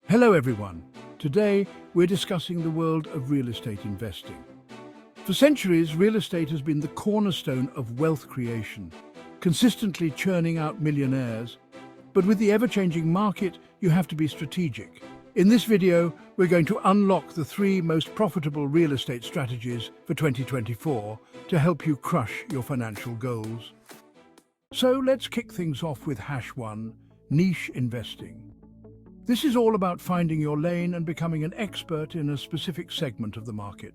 Hello everyone. Today we're discussing the world of real estate investing. For centuries, real estate has been the cornerstone of wealth creation, consistently churning out millionaires. But with the ever-changing market, you have to be strategic. In this video, we're going to unlock the 3 most profitable real estate strategies for 2024 to help you crush your financial goals. So let's kick things off with #1, niche investing. This is all about finding your lane and becoming an expert in a specific segment of the market.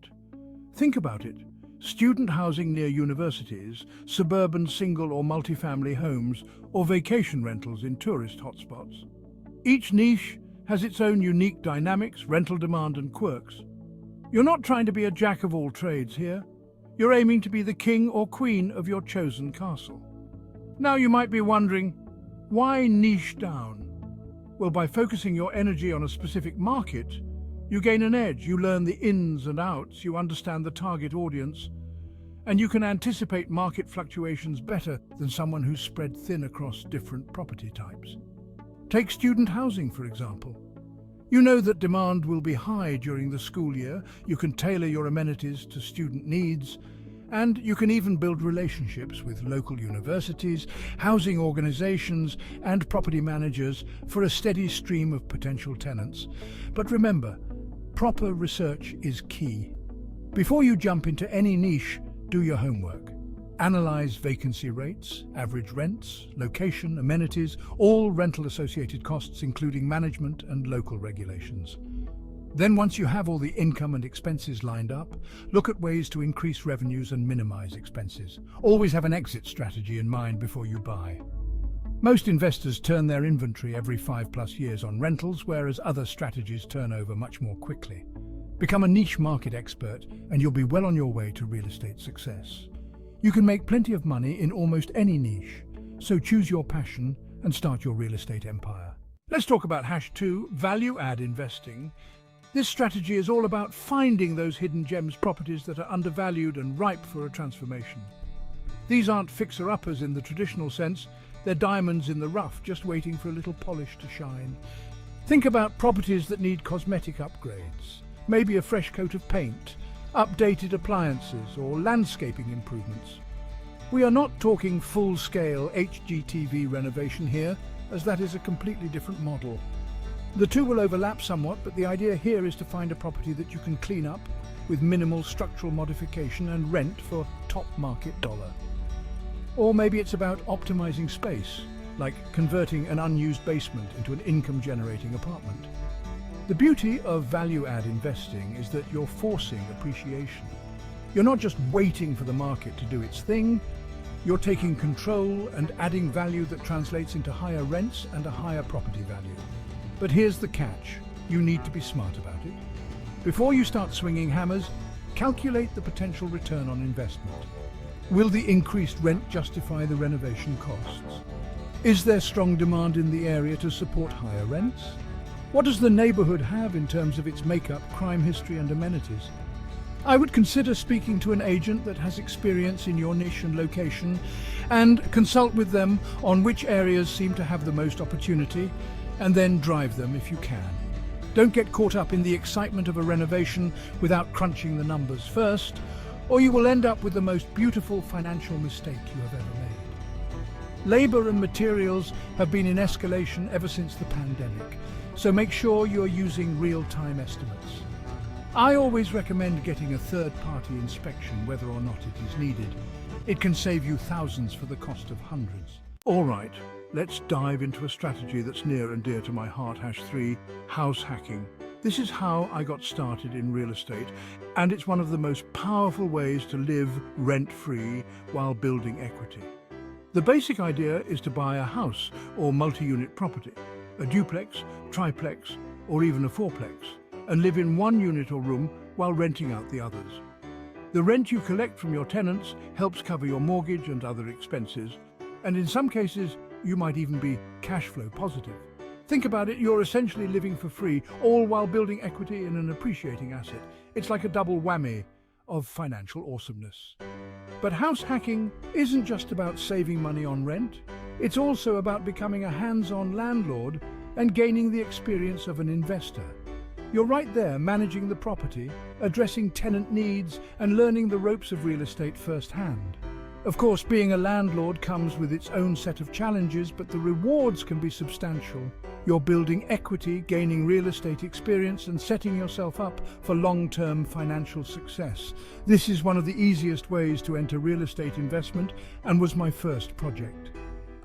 Think about it. Student housing near universities, suburban single or multifamily homes, or vacation rentals in tourist hotspots. Each niche has its own unique dynamics, rental demand and quirks. You're not trying to be a jack of all trades here. You're aiming to be the king or queen of your chosen castle. Now you might be wondering, why niche down? Well, by focusing your energy on a specific market, you gain an edge. You learn the ins and outs, you understand the target audience, and you can anticipate market fluctuations better than someone who's spread thin across different property types. Take student housing, for example. You know that demand will be high during the school year. You can tailor your amenities to student needs, and you can even build relationships with local universities, housing organizations, and property managers for a steady stream of potential tenants. But remember, proper research is key. Before you jump into any niche, do your homework. Analyze vacancy rates, average rents, location, amenities, all rental-associated costs, including management and local regulations. Then once you have all the income and expenses lined up, look at ways to increase revenues and minimize expenses. Always have an exit strategy in mind before you buy. Most investors turn their inventory every 5+ years on rentals, whereas other strategies turn over much more quickly. Become a niche market expert and you'll be well on your way to real estate success. You can make plenty of money in almost any niche, so choose your passion and start your real estate empire. Let's talk about #2, value-add investing. This strategy is all about finding those hidden gems, properties that are undervalued and ripe for a transformation. These aren't fixer-uppers in the traditional sense, they're diamonds in the rough, just waiting for a little polish to shine. Think about properties that need cosmetic upgrades, maybe a fresh coat of paint, updated appliances, or landscaping improvements. We are not talking full-scale HGTV renovation here, as that is a completely different model. The two will overlap somewhat, but the idea here is to find a property that you can clean up with minimal structural modification and rent for top market dollar. Or maybe it's about optimizing space, like converting an unused basement into an income-generating apartment. The beauty of value-add investing is that you're forcing appreciation. You're not just waiting for the market to do its thing, you're taking control and adding value that translates into higher rents and a higher property value. But here's the catch. You need to be smart about it. Before you start swinging hammers, calculate the potential return on investment. Will the increased rent justify the renovation costs? Is there strong demand in the area to support higher rents? What does the neighborhood have in terms of its makeup, crime history, and amenities? I would consider speaking to an agent that has experience in your niche and location, and consult with them on which areas seem to have the most opportunity, and then drive them if you can. Don't get caught up in the excitement of a renovation without crunching the numbers first, or you will end up with the most beautiful financial mistake you have ever made. Labor and materials have been in escalation ever since the pandemic, so make sure you're using real-time estimates. I always recommend getting a third-party inspection whether or not it is needed. It can save you thousands for the cost of hundreds. All right. Let's dive into a strategy that's near and dear to my heart, #3, house hacking. This is how I got started in real estate, and it's one of the most powerful ways to live rent-free while building equity. The basic idea is to buy a house or multi-unit property, a duplex, triplex, or even a fourplex, and live in one unit or room while renting out the others. The rent you collect from your tenants helps cover your mortgage and other expenses, and in some cases, you might even be cash flow positive. Think about it, you're essentially living for free, all while building equity in an appreciating asset. It's like a double whammy of financial awesomeness. But house hacking isn't just about saving money on rent. It's also about becoming a hands-on landlord and gaining the experience of an investor. You're right there managing the property, addressing tenant needs, and learning the ropes of real estate firsthand. Of course, being a landlord comes with its own set of challenges, but the rewards can be substantial. You're building equity, gaining real estate experience, and setting yourself up for long-term financial success. This is one of the easiest ways to enter real estate investment and was my first project.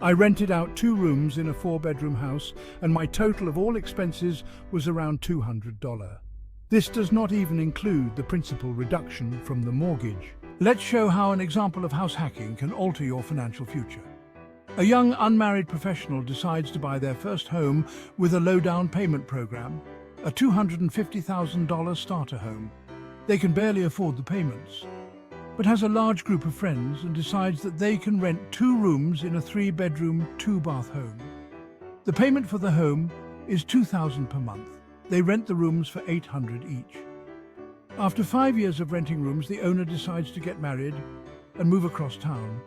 I rented out 2 rooms in a 4-bedroom house, and my total of all expenses was around $200. This does not even include the principal reduction from the mortgage. Let's show how an example of house hacking can alter your financial future. A young unmarried professional decides to buy their first home with a low down payment program, a $250,000 starter home. They can barely afford the payments, but has a large group of friends and decides that they can rent 2 rooms in a 3-bedroom, 2-bath home. The payment for the home is $2,000 per month. They rent the rooms for $800 each. After 5 years of renting rooms, the owner decides to get married and move across town.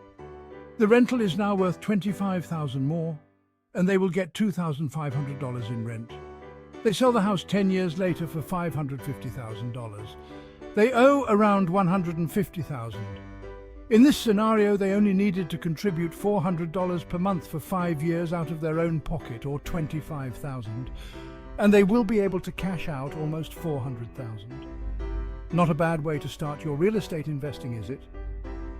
The rental is now worth $25,000 more, and they will get $2,500 in rent. They sell the house 10 years later for $550,000. They owe around $150,000. In this scenario, they only needed to contribute $400 per month for 5 years out of their own pocket, or $25,000, and they will be able to cash out almost $400,000. Not a bad way to start your real estate investing, is it?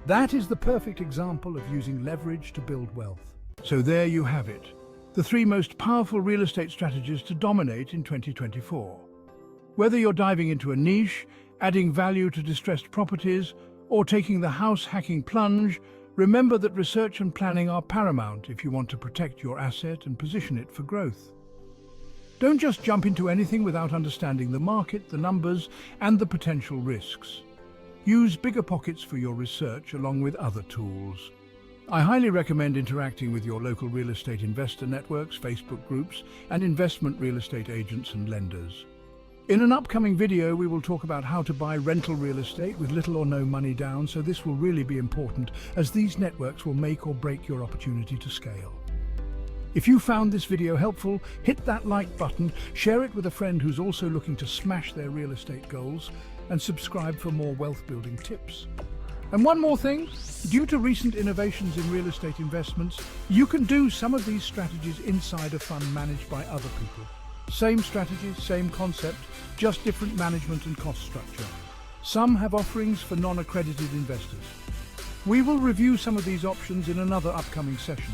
That is the perfect example of using leverage to build wealth. So there you have it, the 3 most powerful real estate strategies to dominate in 2024. Whether you're diving into a niche, adding value to distressed properties, or taking the house hacking plunge, remember that research and planning are paramount if you want to protect your asset and position it for growth. Don't just jump into anything without understanding the market, the numbers, and the potential risks. Use bigger pockets for your research along with other tools. I highly recommend interacting with your local real estate investor networks, Facebook groups, and investment real estate agents and lenders. In an upcoming video, we will talk about how to buy rental real estate with little or no money down, so this will really be important as these networks will make or break your opportunity to scale. If you found this video helpful, hit that like button, share it with a friend who's also looking to smash their real estate goals, and subscribe for more wealth-building tips. And one more thing, due to recent innovations in real estate investments, you can do some of these strategies inside a fund managed by other people. Same strategies, same concept, just different management and cost structure. Some have offerings for non-accredited investors. We will review some of these options in another upcoming session.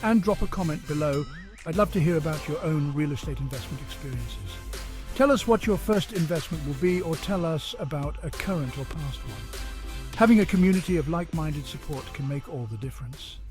And drop a comment below. I'd love to hear about your own real estate investment experiences. Tell us what your first investment will be, or tell us about a current or past one. Having a community of like-minded support can make all the difference.